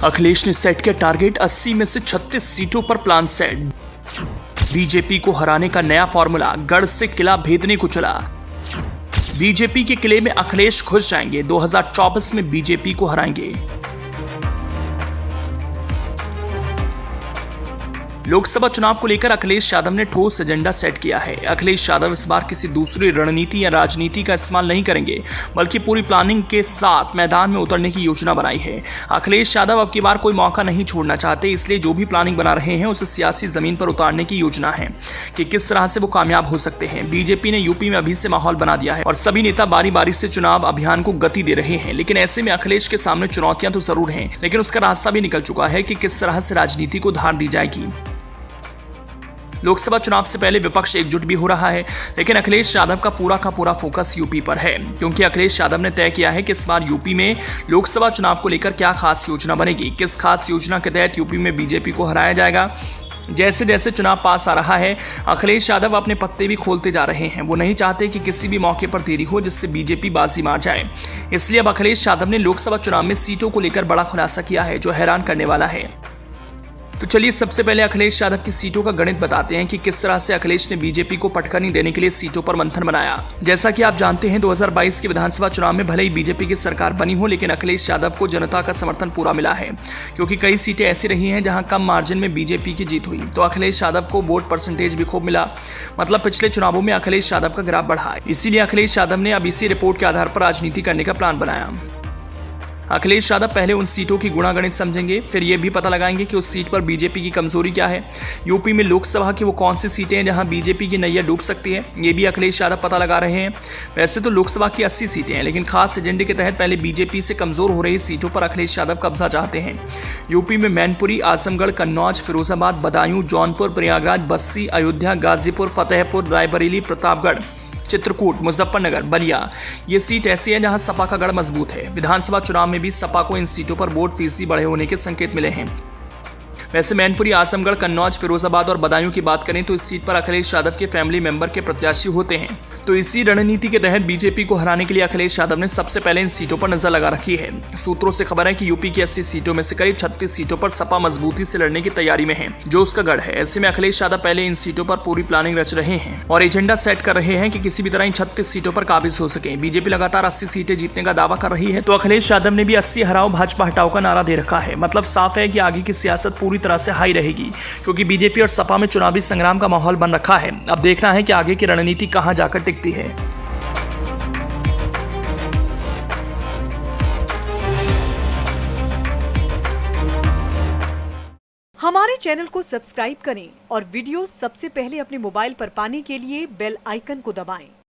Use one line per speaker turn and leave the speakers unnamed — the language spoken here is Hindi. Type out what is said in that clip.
अखिलेश ने सेट किया टारगेट, 80 में से 36 सीटों पर प्लान सेट। बीजेपी को हराने का नया फॉर्मूला, गढ़ से किला भेदने को चला। बीजेपी के किले में अखिलेश घुस जाएंगे, 2024 में बीजेपी को हराएंगे। लोकसभा चुनाव को लेकर अखिलेश यादव ने ठोस एजेंडा सेट किया है। अखिलेश यादव इस बार किसी दूसरी रणनीति या राजनीति का इस्तेमाल नहीं करेंगे, बल्कि पूरी प्लानिंग के साथ मैदान में उतरने की योजना बनाई है। अखिलेश यादव अब की बार कोई मौका नहीं छोड़ना चाहते, इसलिए जो भी प्लानिंग बना रहे हैं उसे सियासी जमीन पर उतारने की योजना है कि किस तरह से वो कामयाब हो सकते हैं। बीजेपी ने यूपी में अभी से माहौल बना दिया है और सभी नेता बारी बारी से चुनाव अभियान को गति दे रहे हैं, लेकिन ऐसे में अखिलेश के सामने चुनौतियां तो जरूर हैं, लेकिन उसका रास्ता भी निकल चुका है कि किस तरह से राजनीति को धार दी जाएगी। लोकसभा चुनाव से पहले विपक्ष एकजुट भी हो रहा है, लेकिन अखिलेश यादव का पूरा फोकस यूपी पर है, क्योंकि अखिलेश यादव ने तय किया है कि इस बार यूपी में लोकसभा चुनाव को लेकर क्या खास योजना बनेगी, किस खास योजना के तहत यूपी में बीजेपी को हराया जाएगा। जैसे जैसे चुनाव पास आ रहा है, अखिलेश यादव अपने पत्ते भी खोलते जा रहे हैं। वो नहीं चाहते कि किसी भी मौके पर देरी हो जिससे बीजेपी बाजी मार जाए, इसलिए अब अखिलेश यादव ने लोकसभा चुनाव में सीटों को लेकर बड़ा खुलासा किया है, जो हैरान करने वाला है। तो चलिए सबसे पहले अखिलेश यादव की सीटों का गणित बताते हैं कि किस तरह से अखिलेश ने बीजेपी को पटखनी देने के लिए सीटों पर मंथन बनाया। जैसा कि आप जानते हैं, 2022 के विधानसभा चुनाव में भले ही बीजेपी की सरकार बनी हो, लेकिन अखिलेश यादव को जनता का समर्थन पूरा मिला है, क्योंकि कई सीटें ऐसी रही हैं जहां कम मार्जिन में बीजेपी की जीत हुई। तो अखिलेश यादव को वोट परसेंटेज भी खूब मिला, मतलब पिछले चुनावों में अखिलेश यादव का ग्राफ बढ़ा है। इसीलिए अखिलेश यादव ने अब इसी रिपोर्ट के आधार पर राजनीति करने का प्लान बनाया। अखिलेश यादव पहले उन सीटों की गुणागणित समझेंगे, फिर यह भी पता लगाएंगे कि उस सीट पर बीजेपी की कमजोरी क्या है। यूपी में लोकसभा की वो कौन सी सीटें हैं जहां बीजेपी की नैया डूब सकती है, ये भी अखिलेश यादव पता लगा रहे हैं। वैसे तो लोकसभा की 80 सीटें हैं, लेकिन खास एजेंडे के तहत पहले बीजेपी से कमजोर हो रही सीटों पर अखिलेश यादव कब्जा चाहते हैं। यूपी में मैनपुरी, आजमगढ़, कन्नौज, फिरोजाबाद, बदायूं, जौनपुर, प्रयागराज, बस्ती, अयोध्या, गाजीपुर, फतेहपुर, रायबरेली, प्रतापगढ़, चित्रकूट, मुजफ्फरनगर, बलिया, ये सीट ऐसी है जहां सपा का गढ़ मजबूत है। विधानसभा चुनाव में भी सपा को इन सीटों पर वोट फीसदी बढ़े होने के संकेत मिले हैं। वैसे मैनपुरी, आजमगढ़, कन्नौज, फिरोजाबाद और बदायूं की बात करें तो इस सीट पर अखिलेश यादव के फैमिली मेंबर के प्रत्याशी होते हैं। तो इसी रणनीति के तहत बीजेपी को हराने के लिए अखिलेश यादव ने सबसे पहले इन सीटों पर नजर लगा रखी है। सूत्रों से खबर है कि यूपी की 80 सीटों में से करीब 36 सीटों पर सपा मजबूती से लड़ने की तैयारी में है, जो उसका गढ़ है। ऐसे में अखिलेश यादव पहले इन सीटों पर पूरी प्लानिंग रच रहे हैं और एजेंडा सेट कर रहे हैं कि किसी भी तरह इन 36 सीटों पर काबिज हो सके। बीजेपी लगातार 80 सीटें जीतने का दावा कर रही है, तो अखिलेश यादव ने भी 80 हराओ भाजपा हटाओ का नारा दे रखा है। मतलब साफ है कि आगे की सियासत पूरी तरह से हाई रहेगी, क्योंकि बीजेपी और सपा में चुनावी संग्राम का माहौल बन रखा है। अब देखना है कि आगे की रणनीति कहां जाकर टिकती है।
हमारे चैनल को सब्सक्राइब करें और वीडियो सबसे पहले अपने मोबाइल पर पाने के लिए बेल आइकन को दबाएं।